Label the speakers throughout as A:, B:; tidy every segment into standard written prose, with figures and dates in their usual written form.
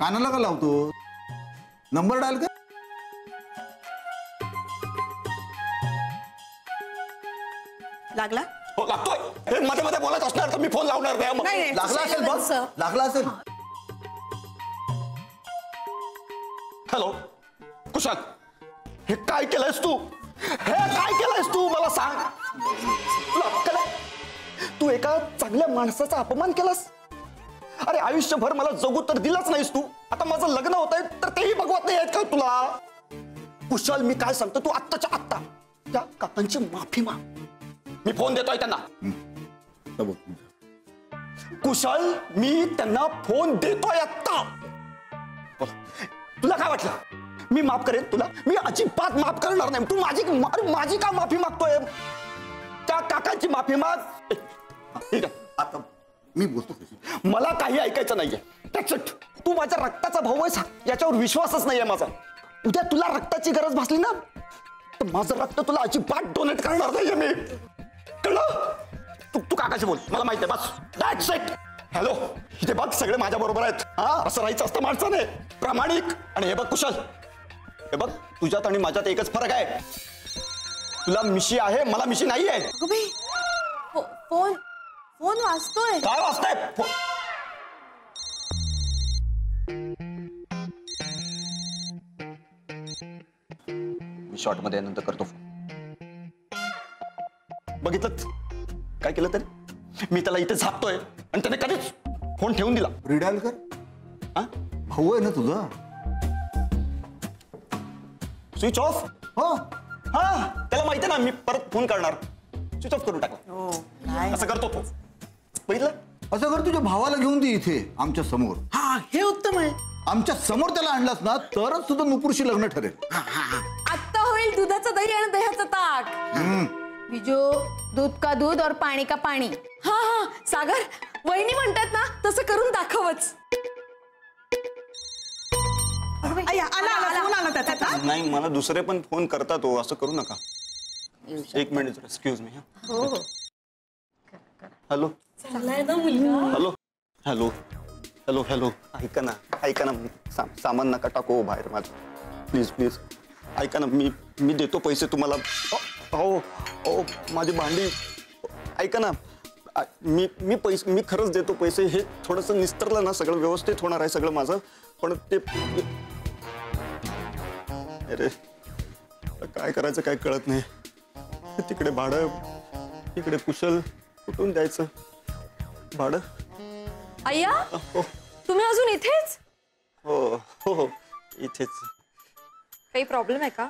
A: कानाला का लावतो? नंबर डायल कर.
B: लागला?
C: हो लागतोय. हे मध्ये मध्ये बोलत असणार तर मी फोन लावणार नाही.
A: लागला असेल बघ. लागला असेल.
C: हॅलो कुशाल, हे काय केलंयस तू? हे काय केलंयस तू मला सांग. तुला अक्कल आहे? तू एका चांगल्या माणसाचा अपमान केलास. अरे आयुष्यभर मला जगू तर दिलाच नाहीस तू. आता माझं लग्न होत आहे तर तेही बघवत नाही आहेत का तुला? कुशाल मी काय सांगतो, तू आत्ताच्या आत्ता त्या काकांची माफी माग. मी फोन देतोय त्यांना. कुशाल मी त्यांना फोन देतोय आत्ता. तुला काय वाटलं मी माफ करेन तुला? मी अजिबात माफ करणार नाही. तू माझी का माफी मागतोय? त्या काकांची माफी माग. ठीक आहे
A: आता मी बोलतो.
C: मला काही ऐकायचं नाहीये. तू माझ्या रक्ताचा भाऊ आहेस याच्यावर विश्वासच नाहीये माझा. उद्या तुला रक्ताची गरज भासली ना तर माझं रक्त तुला अजिबात डोनेट करणार नाहीये मी. कळलं? तू काकाशी बोल, मला माहिती आहे. बस दॅट्स इट. हॅलो, इथे बघ सगळे माझ्या बरोबर आहेत. हा असं राहायचं असतं माणसाने, प्रामाणिक. आणि हे बघ कुशल, हे बघ तुझ्यात आणि माझ्यात एकच फरक आहे. तुला मिशी आहे, मला मिशी नाही आहे.
B: फोन फोन वाजतोय.
C: काय वाजताय? मी शॉर्ट मध्ये नंतर करतो. बघितलं काय केलं तरी? मी त्याला इथे झापतोय आणि त्याने कधीच फोन ठेवून दिला.
A: रिडायल कर. भाऊ आहे ना तुझा.
C: Switch off.
A: हो
C: हा त्याला माहिती ना मी परत फोन करणार. स्विच ऑफ करून टाकला. असं करतो तो. बघितलं?
A: असं कर, तुझ्या भावाला घेऊन दे इथे आमच्या समोर.
B: हा हे उत्तम आहे.
A: आमच्या समोर त्याला आणलास ना तरच तुझं नुपूरशी लग्न ठरेल.
B: आत्ता होईल दुधाचं दही आणि दह्याचं ताक.
D: बिजू, दूध का दूध और पाणी का पाणी.
B: हा हा सागर, वहिनी म्हणतात ना तसं करून दाखवच.
C: नाही मला दुसरे पण फोन करता तो. असं करू नका. एक minute excuse me. Hello hello hello hello hello. ऐका ना सामान नका टाको बाहेर माझं. प्लीज प्लीज ऐका ना. मी देतो पैसे तुम्हाला. हो हो माझी भांडी. ऐका ना मी पैसे मी खरंच देतो पैसे. हे थोडंसं निस्तरलं ना सगळं व्यवस्थित होणार आहे सगळं माझं. पण ते अरे काय करायचं काय कळत नाही. तिकडे भाडं, इकडे कुशल, कुठून द्यायचं भाडं?
B: अय्या तुम्ही अजून इथेच?
C: हो हो हो इथेच.
B: काही प्रॉब्लेम आहे का?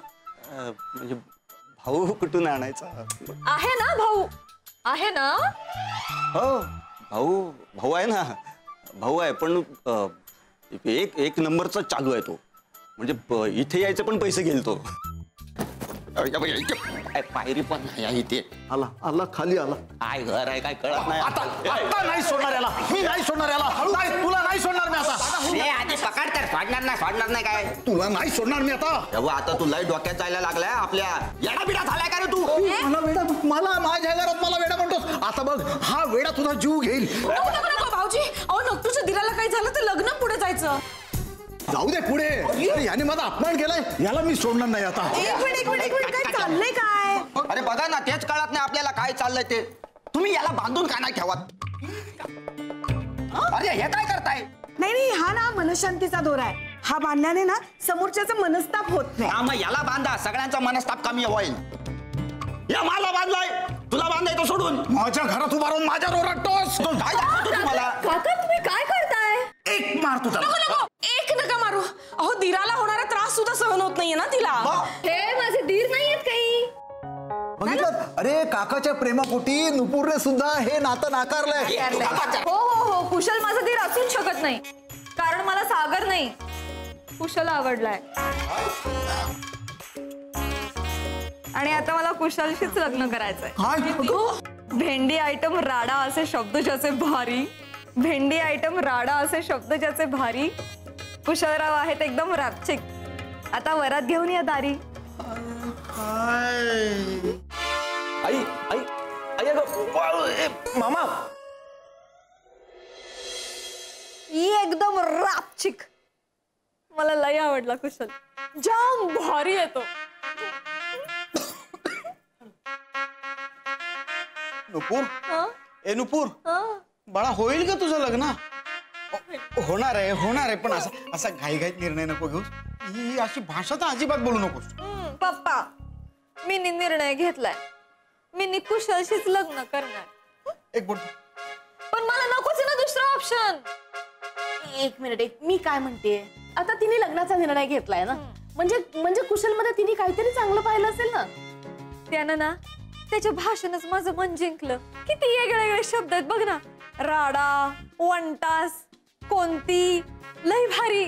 C: म्हणजे भाऊ कुठून आणायचा?
B: आहे ना भाऊ, आहे ना?
C: हो भाऊ आहे ना. भाऊ आहे पण एक नंबरचा चालू आहे तो. म्हणजे इथे यायचे पण पैसे घेईल तो. पायरी पण नाही इथे.
A: आला खाली आला.
C: काय घर आहे काय कळत नाही.
A: आता नाही सोडणार याला. मी नाही सोडणार याला. तुला नाही सोडणार मी आता.
C: आधी पकड तर सोडणार नाही काय.
A: तुला नाही सोडणार मी आता.
C: तेव्हा आता तू लय डोक्यात जायला लागलाय. आपल्या येडा बिडा झालाय का रे तू?
A: मला वेडा, मला माझ्या घरात मला वेडा म्हणतोस. आता बघ हा वेडा तुझा जीव घेईल.
B: भाऊजी अहो नक्कीच दिराला काही झालं तर लग्न पुढे जायचं.
A: जाऊ दे पुढे. याने माझा अपमान केलाय. याला मी सोडणार नाही आता.
B: एक मिनिट काय चाललंय काय?
C: अरे बघा ना तेच कळत नाही आपल्याला काय चाललंय ते. तुम्ही याला बांधून का नाही ठेवत? अरे हे काय करताय?
B: नाही हा ना मनशांतीचा दोरा आहे. हा बांधल्याने ना समोरच्याचा मनस्ताप होत नाही.
C: मग याला बांधा, सगळ्यांचा मनस्ताप कमी होईल. या मला बांधलाय, तुला बांधायचं सोडून
A: माझ्या घरात उभा राहून माझ्यावर ओरडतोस.
C: काय दाखवतो तुम्हाला?
D: काका तुम्ही काय करताय?
A: एक मार तुझा.
B: एक नका मारू. अहो दिराला होणारा त्रास सुद्धा सहन होत नाहीये ना तिला.
D: हे माझे दीर नाहीयेत काही.
A: बघितलं? अरे काकाच्या प्रेमापोटी नुपूरने सुद्धा हे नातं नाकारलंय.
D: हो हो हो कुशल माझा दीर असूच शकत नाही. कारण मला सागर नाही कुशल आवडलाय. आणि आता मला कुशलशीच लग्न करायचंय. भेंडी आयटम राडा असे शब्द ज्याचे भारी. भेंडी आयटम राडा असे शब्द ज्याचे भारी. कुशलराव आहेत एकदम रापचिक. आता वरात घेऊन या दारी.
C: आई आई आई मामा
D: ही एकदम रापचिक मला लय आवडला कुशल, जाम भारी येतो.
E: नुपूर, ए नुपूर, बाळा होईल का तुझं लग्न? होणार आहे पण असा घाईघाईत निर्णय नको घेऊस. ही अशी भाषा तर अजिबात बोलू नकोस.
D: पप्पा, मी निर्णय घेतलाय, मी कुशलशीच लग्न करणार.
E: एक बोल.
D: पण मला नकोच ना दुसरा ऑप्शन.
B: एक मिनिट, मी काय म्हणते, आता तिने लग्नाचा निर्णय घेतलाय ना, म्हणजे कुशल मध्ये तिने काहीतरी चांगलं पाहिलं असेल ना.
D: त्यानं ना त्याच्या भाषणच माझं मन जिंकलं. किती वेगळे शब्द आहेत बघ ना, राडा, वंटास, कोणती, लय भारी.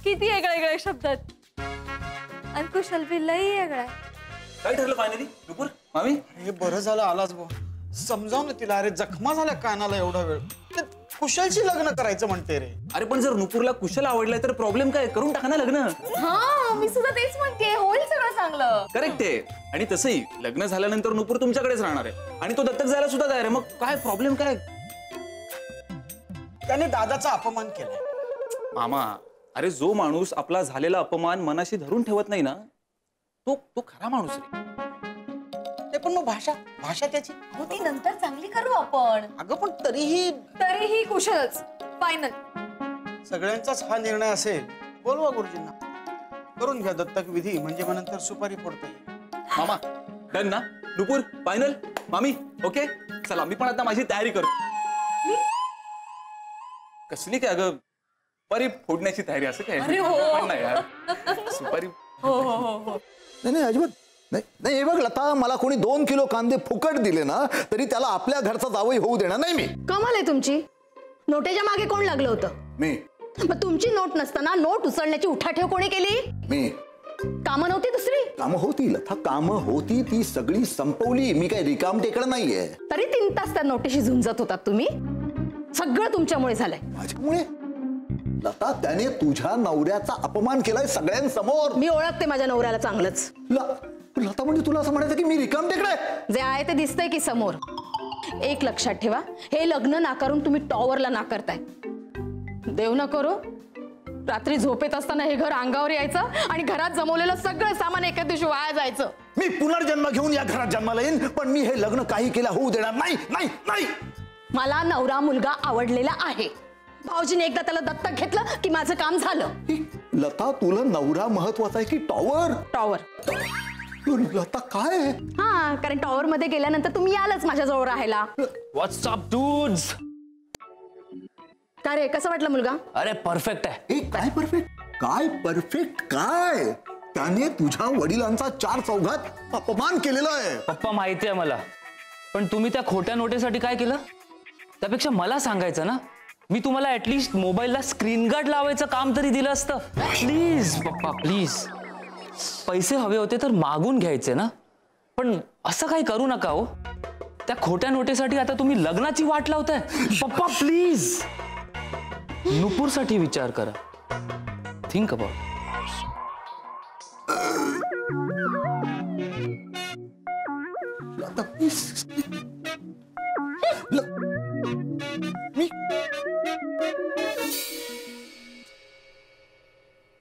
D: किती वेगळे शब्द आहेत. आणि कुशल बी लय वेगळा.
F: काय ठरलं फायनली नुपूर मामी?
E: हे बरं झालं आलाच भाऊ. समजाव ना तिला. अरे जखमा झाल्या कानाला एवढा वेळ. कुशलशी लग्न करायचं म्हणते रे.
F: अरे पण जर नुपूरला कुशल आवडलाय तर प्रॉब्लेम काय? करून टाका ना लग्न.
B: हा, मी सुद्धा तेच म्हणते, होईल सगळं चांगलं.
F: करेक्ट आहे. आणि तसंही लग्न झाल्यानंतर नुपूर तुमच्याकडेच राहणार आहे आणि तो दत्तक जायला सुद्धा तयार आहे. मग काय प्रॉब्लेम काय?
E: त्याने दादाचा अपमान केलाय.
F: मामा, अरे जो माणूस आपला झालेला अपमान मनाशी धरून ठेवत नाही ना, तो खरा माणूस आहे.
E: ते पण मग भाषा त्याची.
B: हो, ती नंतर चांगली करू आपण.
E: अगं पण तरीही
D: कुशलच फायनल.
E: सगळ्यांचाच हा निर्णय असेल. बोलवा गुरुजींना, करून घ्या दत्तक विधी, म्हणजे मग नंतर सुपारी फोडता येईल.
F: मामा डन ना? नुपूर फायनल? मामी ओके? चला मी पण आता माझी तयारी करतो. कसली काय अगं, सुपारी फोडण्याची तयारी? असं काय पण नाही यार, सुपारी.
A: नाही अजिबात नाही. हे बघ लता, मला कोणी 2 किलो कांदे फुकट दिले ना तरी त्याला आपल्या घरचा जावई होऊ देणार नाही मी.
G: कमाल आहे तुमची. नोटेच्या मागे कोण लागलं होतं?
A: मी.
G: मग तुमची नोट नसताना नोट उचलण्याची उठाठेव कोणी केली?
A: मी.
G: कामं नव्हती दुसरी?
A: कामं होती लता, कामं होती, ती सगळी संपवली. मी काय रिकाम टेकडं नाहीये.
G: तरी 3 तास त्या नोटीशी झुंजत होतात तुम्ही. सगळं तुमच्यामुळे झालंय.
A: माझ्यामुळे? लता, त्याने तुझ्या नवऱ्याचा अपमान केलाय सगळ्यांसमोर.
G: मी ओळखते माझ्या नवऱ्याला चांगलंच.
A: लता म्हणजे तुला असं म्हणायचं की मी रिकाम टेकडाय?
G: जे आहे ते दिसतंय की समोर. एक लक्षात ठेवा, हे लग्न नाकारून तुम्ही टॉवरला नाकारताय. देव न करो रात्री झोपेत असताना हे घर अंगावर यायचं आणि घरात जमवलेलं सगळं सामान एका दिवशी वाया जायचं.
A: मी पुनर्जन्म घेऊन या घरात जन्माला येईन, पण मी हे लग्न काही केलं होऊ देणार नाही. नाही नाही.
G: मला नवरा मुलगा आवडलेला आहे. भाऊजीने एकदा त्याला दत्तक घेतलं की माझं काम झालं.
A: लता, तुला नवरा महत्वाचा आहे की टॉवर?
G: टॉवर.
A: लता काय?
G: हा, कारण टॉवर मध्ये गेल्यानंतर तुम्ही यालच माझ्या जवळ राहायला.
H: WhatsApp dudes.
G: का रे, कसं वाटलं मुलगा?
H: अरे परफेक्ट आहे.
A: काय परफेक्ट? काय परफेक्ट काय? त्याने तुझ्या वडिलांचा 4 चौघात अपमान केलेला आहे.
H: पप्पा माहिती आहे मला, पण तुम्ही त्या खोट्या नोटेसाठी काय केलं त्यापेक्षा मला सांगायचं ना. मी तुम्हाला ऍटलीस्ट मोबाईलला स्क्रीन गार्ड लावायचं काम तरी दिलं असतं. प्लीज पप्पा प्लीज. पैसे हवे होते तर मागून घ्यायचे ना, पण असं काही करू नका हो. त्या खोट्या नोटेसाठी आता तुम्ही लग्नाची वाट लावताय. पप्पा प्लीज, नुपूरसाठी विचार करा. Think about.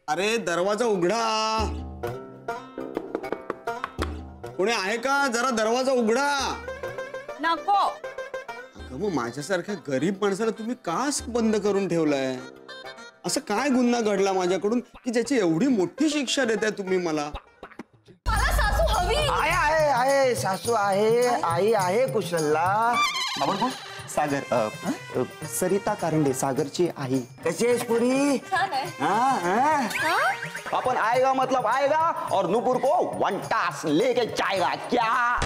E: अरे दरवाजा उघडा. कोणी आहे का? जरा दरवाजा उघडा.
D: नको.
E: मग माझ्यासारख्या गरीब माणसाला तुम्ही का बंद करून ठेवलाय? असं काय गुन्हा घडला माझ्याकडून की ज्याची एवढी मोठी शिक्षा देताय तुम्ही मला?
D: सासू हवी.
C: आहे सासू आहे, आई आहे कुशलला.
F: आपण कोण?
C: सागर, सरिता कारंडे, सागरची आई. कशी आहेस पुरी?
D: छान आहे.
C: अपन आएगा मतलब आएगा और नुपुर को 1 टास लेके जाएगा क्या?